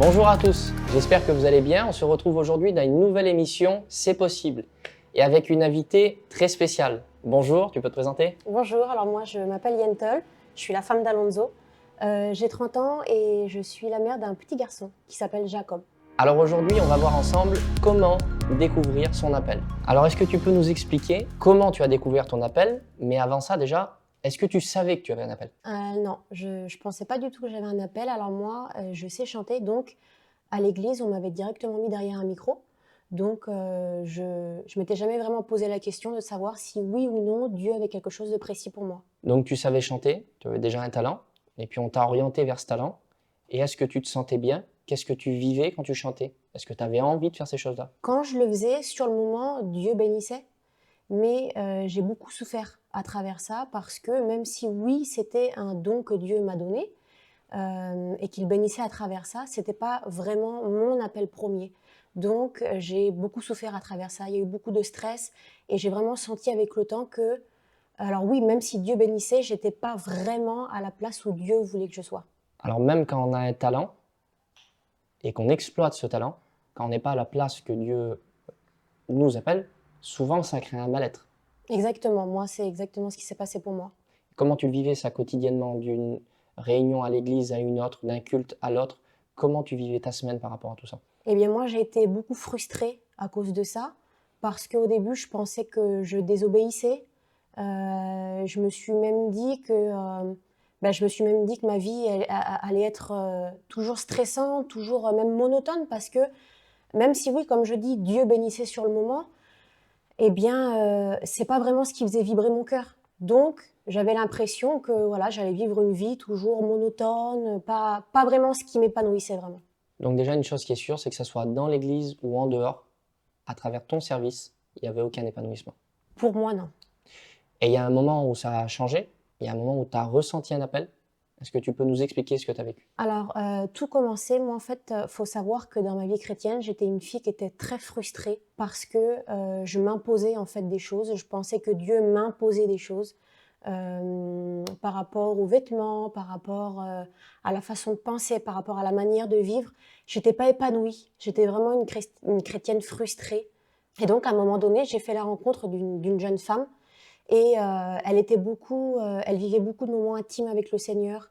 Bonjour à tous, j'espère que vous allez bien. On se retrouve aujourd'hui dans une nouvelle émission C'est possible et avec une invitée très spéciale. Bonjour, tu peux te présenter? Bonjour, alors moi je m'appelle Yentl, je suis la femme d'Alonso. J'ai 30 ans et je suis la mère d'un petit garçon qui s'appelle Jacob. Alors aujourd'hui, on va voir ensemble comment découvrir son appel. Alors est-ce que tu peux nous expliquer comment tu as découvert ton appel? Mais avant ça déjà, est-ce que tu savais que tu avais un appel? Non, je ne pensais pas du tout que j'avais un appel. Alors moi, je sais chanter, donc à l'église, on m'avait directement mis derrière un micro. Donc je ne m'étais jamais vraiment posé la question de savoir si oui ou non Dieu avait quelque chose de précis pour moi. Donc tu savais chanter, tu avais déjà un talent, et puis on t'a orienté vers ce talent. Et est-ce que tu te sentais bien? Qu'est-ce que tu vivais quand tu chantais? Est-ce que tu avais envie de faire ces choses-là? Quand je le faisais, sur le moment, Dieu bénissait. Mais j'ai beaucoup souffert à travers ça parce que même si oui, c'était un don que Dieu m'a donné et qu'il bénissait à travers ça, c'était pas vraiment mon appel premier. Donc j'ai beaucoup souffert à travers ça. Il y a eu beaucoup de stress et j'ai vraiment senti avec le temps que, alors oui, même si Dieu bénissait, j'étais pas vraiment à la place où Dieu voulait que je sois. Alors même quand on a un talent et qu'on exploite ce talent, quand on n'est pas à la place que Dieu nous appelle, souvent ça crée un mal-être. Exactement, moi c'est exactement ce qui s'est passé pour moi. Comment tu vivais ça quotidiennement, d'une réunion à l'église à une autre, d'un culte à l'autre? Comment tu vivais ta semaine par rapport à tout ça? Eh bien moi j'ai été beaucoup frustrée à cause de ça parce qu'au début je pensais que je désobéissais. Je me suis même dit que, je me suis même dit que ma vie allait être toujours stressante, toujours même monotone, parce que même si oui, comme je dis, Dieu bénissait sur le moment, eh bien, c'est pas vraiment ce qui faisait vibrer mon cœur. Donc, j'avais l'impression que voilà, j'allais vivre une vie toujours monotone, pas vraiment ce qui m'épanouissait vraiment. Donc déjà, une chose qui est sûre, c'est que ce soit dans l'église ou en dehors, à travers ton service, il n'y avait aucun épanouissement. Pour moi, non. Et il y a un moment où ça a changé, il y a un moment où tu as ressenti un appel. Est-ce que tu peux nous expliquer ce que tu as vécu? Alors, tout commençait, moi en fait, faut savoir que dans ma vie chrétienne, j'étais une fille qui était très frustrée parce que je m'imposais en fait des choses. Je pensais que Dieu m'imposait des choses par rapport aux vêtements, par rapport à la façon de penser, par rapport à la manière de vivre. J'étais pas épanouie. J'étais vraiment une chrétienne frustrée. Et donc, à un moment donné, j'ai fait la rencontre d'une jeune femme et elle vivait beaucoup de moments intimes avec le Seigneur.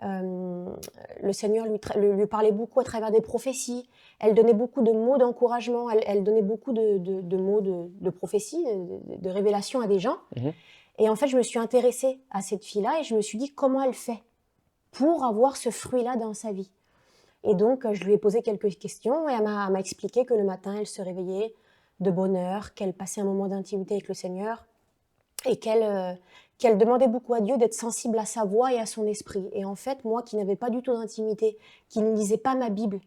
Le Seigneur lui parlait beaucoup à travers des prophéties. Elle donnait beaucoup de mots d'encouragement. Elle donnait beaucoup de mots de prophéties, de révélations à des gens. Mhm. Et en fait, je me suis intéressée à cette fille-là et je me suis dit comment elle fait pour avoir ce fruit-là dans sa vie. Et donc, je lui ai posé quelques questions et elle m'a expliqué que le matin, elle se réveillait de bonne heure, qu'elle passait un moment d'intimité avec le Seigneur et qu'elle demandait beaucoup à Dieu d'être sensible à sa voix et à son esprit. Et en fait, moi qui n'avais pas du tout d'intimité, qui ne lisais pas ma Bible,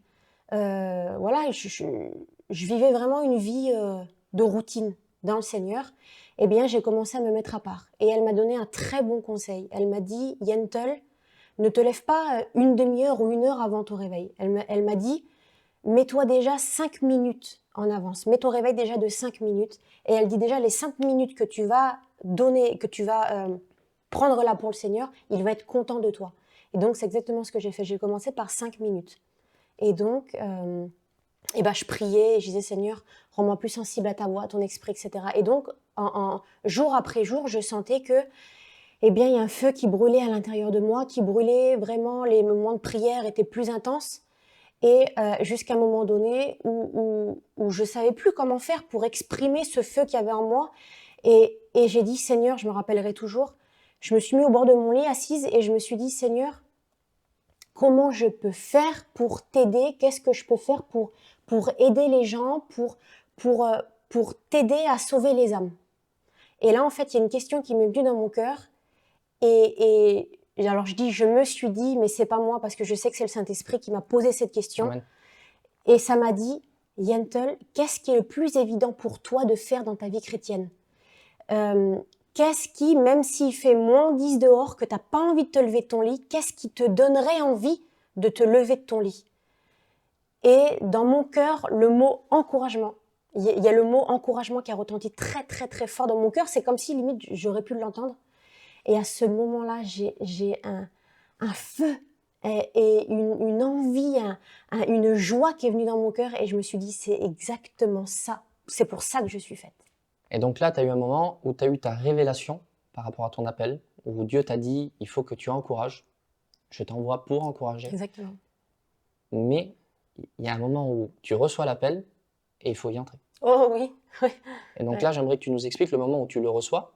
voilà, je vivais vraiment une vie de routine dans le Seigneur, eh bien j'ai commencé à me mettre à part. Et elle m'a donné un très bon conseil. Elle m'a dit, Yentl, ne te lève pas une demi-heure ou une heure avant ton réveil. Elle m'a dit, mets-toi déjà 5 minutes en avance. Mets ton réveil déjà de 5 minutes. Et elle dit déjà les 5 minutes que tu vas donner, que tu vas prendre là pour le Seigneur, il va être content de toi. Et donc, c'est exactement ce que j'ai fait. J'ai commencé par 5 minutes. Et donc, je priais et je disais, Seigneur, rends-moi plus sensible à ta voix, à ton esprit, etc. Et donc, jour après jour, je sentais que, eh bien, il y a un feu qui brûlait à l'intérieur de moi, qui brûlait vraiment, les moments de prière étaient plus intenses. Et jusqu'à un moment donné où je ne savais plus comment faire pour exprimer ce feu qu'il y avait en moi. Et j'ai dit, Seigneur, je me rappellerai toujours, je me suis mis au bord de mon lit assise et je me suis dit, Seigneur, comment je peux faire pour t'aider? Qu'est-ce que je peux faire pour aider les gens, pour t'aider à sauver les âmes? Et là, en fait, il y a une question qui m'est venue dans mon cœur. Et alors, je me suis dit, mais c'est pas moi, parce que je sais que c'est le Saint-Esprit qui m'a posé cette question. Amen. Et ça m'a dit, Yentl, qu'est-ce qui est le plus évident pour toi de faire dans ta vie chrétienne? Qu'est-ce qui, même s'il fait moins 10 dehors, que tu n'as pas envie de te lever de ton lit, qu'est-ce qui te donnerait envie de te lever de ton lit? Et dans mon cœur, le mot encouragement. Il y a le mot encouragement qui a retenti très, très, très fort dans mon cœur. C'est comme si, limite, j'aurais pu l'entendre. Et à ce moment-là, j'ai un feu et une envie, une joie qui est venue dans mon cœur et je me suis dit, c'est exactement ça. C'est pour ça que je suis faite. Et donc là, tu as eu un moment où tu as eu ta révélation par rapport à ton appel, où Dieu t'a dit, il faut que tu encourages. Je t'envoie pour encourager. Exactement. Mais il y a un moment où tu reçois l'appel et il faut y entrer. Oh oui, oui. Et donc Ouais. là, j'aimerais que tu nous expliques le moment où tu le reçois,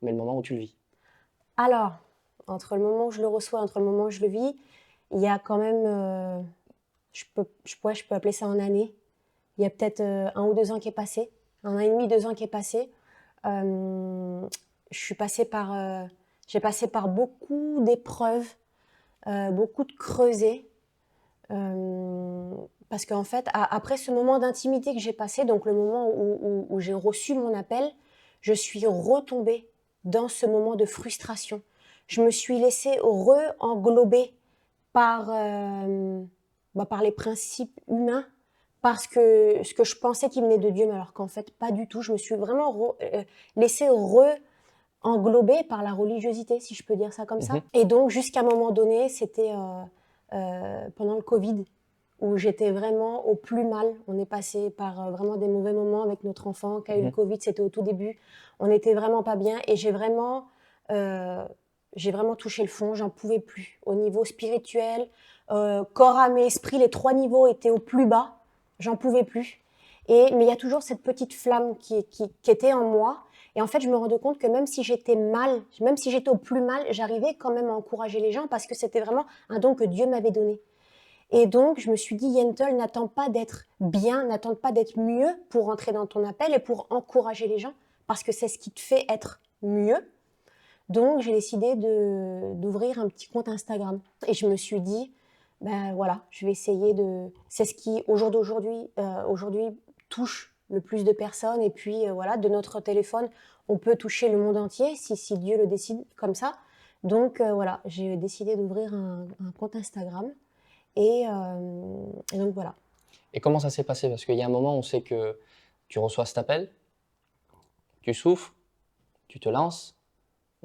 mais le moment où tu le vis. Alors, entre le moment où je le reçois, entre le moment où je le vis, il y a quand même, je peux appeler ça une année. Il y a peut-être 1 ou 2 ans qui est passé, 1 an et demi, 2 ans qui est passé. J'ai passé par beaucoup d'épreuves, beaucoup de creusets. Parce qu'en fait, après ce moment d'intimité que j'ai passé, donc le moment où j'ai reçu mon appel, je suis retombée dans ce moment de frustration. Je me suis laissée re-englober par les principes humains, parce que ce que je pensais qui venait de Dieu, mais alors qu'en fait, pas du tout. Je me suis vraiment laissée englober par la religiosité, si je peux dire ça comme ça. Et donc, jusqu'à un moment donné, c'était pendant le Covid, où j'étais vraiment au plus mal. On est passé par vraiment des mauvais moments avec notre enfant qui a eu le Covid, c'était au tout début. On n'était vraiment pas bien et j'ai vraiment touché le fond, j'en pouvais plus. Au niveau spirituel, corps, âme et esprit, les 3 niveaux étaient au plus bas, j'en pouvais plus. Mais il y a toujours cette petite flamme qui était en moi. Et en fait, je me rendais compte que même si j'étais mal, même si j'étais au plus mal, j'arrivais quand même à encourager les gens parce que c'était vraiment un don que Dieu m'avait donné. Et donc, je me suis dit, Yentl, n'attends pas d'être bien, n'attends pas d'être mieux pour entrer dans ton appel et pour encourager les gens, parce que c'est ce qui te fait être mieux. Donc, j'ai décidé d'ouvrir un petit compte Instagram. Et je me suis dit, ben voilà, je vais essayer de... C'est ce qui, au jour d'aujourd'hui, touche le plus de personnes. Et puis, voilà, de notre téléphone, on peut toucher le monde entier, si Dieu le décide comme ça. Donc, voilà, j'ai décidé d'ouvrir un compte Instagram. Et donc voilà. Et comment ça s'est passé? Parce qu'il y a un moment où on sait que tu reçois cet appel, tu souffres, tu te lances,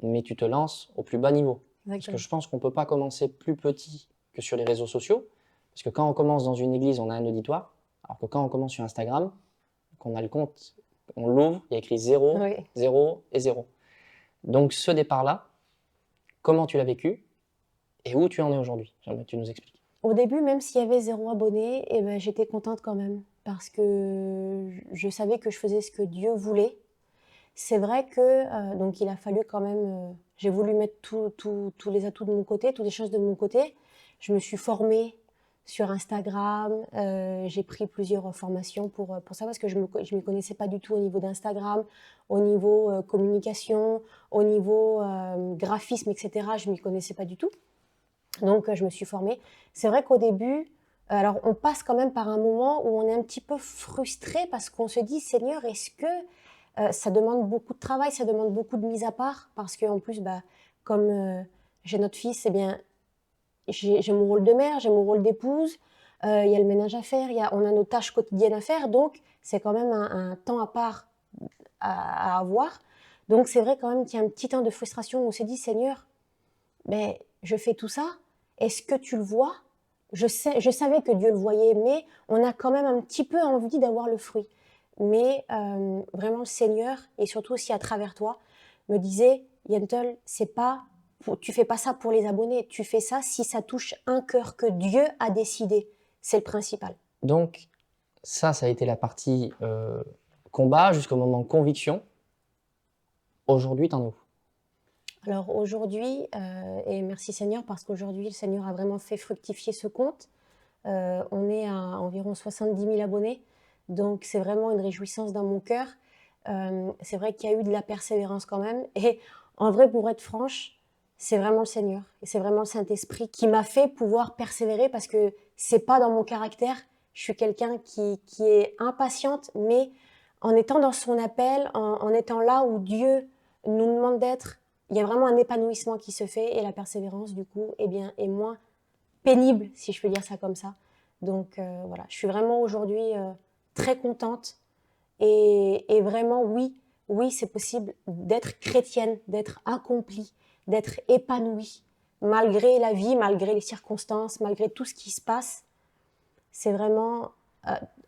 mais tu te lances au plus bas niveau. Parce que je pense qu'on ne peut pas commencer plus petit que sur les réseaux sociaux. Parce que quand on commence dans une église, on a un auditoire. Alors que quand on commence sur Instagram, qu'on a le compte, on l'ouvre, il y a écrit 0, Oui. 0 et 0. Donc ce départ-là, comment tu l'as vécu et où tu en es aujourd'hui? J'aimerais que tu nous expliques. Au début, même s'il y avait 0 abonné, eh ben, j'étais contente quand même. Parce que je savais que je faisais ce que Dieu voulait. C'est vrai que donc il a fallu quand même... j'ai voulu mettre tous les atouts de mon côté, toutes les choses de mon côté. Je me suis formée sur Instagram. J'ai pris plusieurs formations pour ça parce que je m'y connaissais pas du tout au niveau d'Instagram, au niveau communication, au niveau graphisme, etc. Je m'y connaissais pas du tout. Donc, je me suis formée. C'est vrai qu'au début, alors on passe quand même par un moment où on est un petit peu frustré parce qu'on se dit, Seigneur, est-ce que ça demande beaucoup de travail, ça demande beaucoup de mise à part? Parce qu'en plus, comme j'ai notre fils, eh bien, j'ai mon rôle de mère, j'ai mon rôle d'épouse, il y a le ménage à faire, on a nos tâches quotidiennes à faire, donc c'est quand même un temps à part à avoir. Donc c'est vrai quand même qu'il y a un petit temps de frustration où on s'est dit, Seigneur, mais je fais tout ça, est-ce que tu le vois? Je savais que Dieu le voyait, mais on a quand même un petit peu envie d'avoir le fruit. Mais vraiment, le Seigneur, et surtout aussi à travers toi, me disait, Yentl, tu fais pas ça pour les abonnés, tu fais ça si ça touche un cœur que Dieu a décidé. C'est le principal. Donc ça a été la partie combat jusqu'au moment conviction. Aujourd'hui, t'en es où? Alors aujourd'hui, et merci Seigneur, parce qu'aujourd'hui, le Seigneur a vraiment fait fructifier ce compte. On est à environ 70 000 abonnés, donc c'est vraiment une réjouissance dans mon cœur. C'est vrai qu'il y a eu de la persévérance quand même, et en vrai, pour être franche, c'est vraiment le Seigneur, et c'est vraiment le Saint-Esprit qui m'a fait pouvoir persévérer, parce que c'est pas dans mon caractère. Je suis quelqu'un qui est impatiente, mais en étant dans son appel, en étant là où Dieu nous demande d'être, il y a vraiment un épanouissement qui se fait, et la persévérance, du coup, eh bien, est moins pénible, si je peux dire ça comme ça. Donc voilà, je suis vraiment aujourd'hui très contente, et vraiment, oui, c'est possible d'être chrétienne, d'être accomplie, d'être épanouie malgré la vie, malgré les circonstances, malgré tout ce qui se passe, c'est vraiment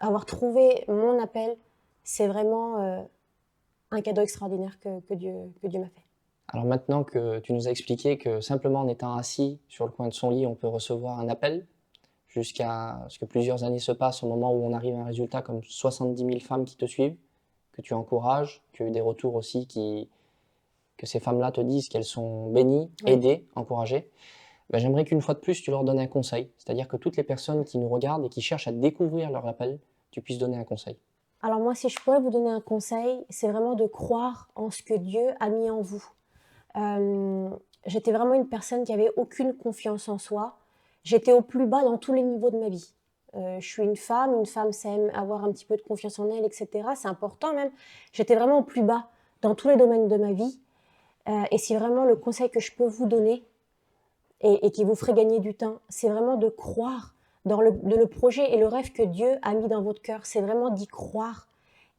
avoir trouvé mon appel, c'est vraiment un cadeau extraordinaire que Dieu m'a fait. Alors maintenant que tu nous as expliqué que simplement en étant assis sur le coin de son lit, on peut recevoir un appel, jusqu'à ce que plusieurs années se passent au moment où on arrive à un résultat comme 70 000 femmes qui te suivent, que tu encourages, qu'il y a eu des retours aussi que ces femmes-là te disent qu'elles sont bénies, Oui. aidées, encouragées. Ben, j'aimerais qu'une fois de plus, tu leur donnes un conseil. C'est-à-dire que toutes les personnes qui nous regardent et qui cherchent à découvrir leur appel, tu puisses donner un conseil. Alors moi, si je pourrais vous donner un conseil, c'est vraiment de croire en ce que Dieu a mis en vous. J'étais vraiment une personne qui avait aucune confiance en soi. J'étais au plus bas dans tous les niveaux de ma vie. Je suis une femme sait avoir un petit peu de confiance en elle, etc. C'est important même. J'étais vraiment au plus bas dans tous les domaines de ma vie. Et c'est vraiment le conseil que je peux vous donner et qui vous ferait gagner du temps, c'est vraiment de croire dans le projet et le rêve que Dieu a mis dans votre cœur. C'est vraiment d'y croire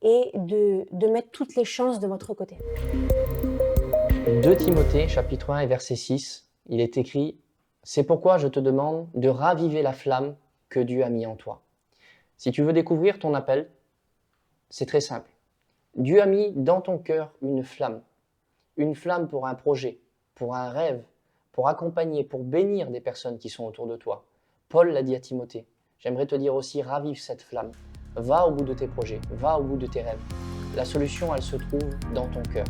et de mettre toutes les chances de votre côté. 2 Timothée, chapitre 1 et verset 6, il est écrit « C'est pourquoi je te demande de raviver la flamme que Dieu a mis en toi. » Si tu veux découvrir ton appel, c'est très simple. Dieu a mis dans ton cœur une flamme pour un projet, pour un rêve, pour accompagner, pour bénir des personnes qui sont autour de toi. Paul l'a dit à Timothée. J'aimerais te dire aussi, ravive cette flamme. Va au bout de tes projets, va au bout de tes rêves. La solution, elle se trouve dans ton cœur.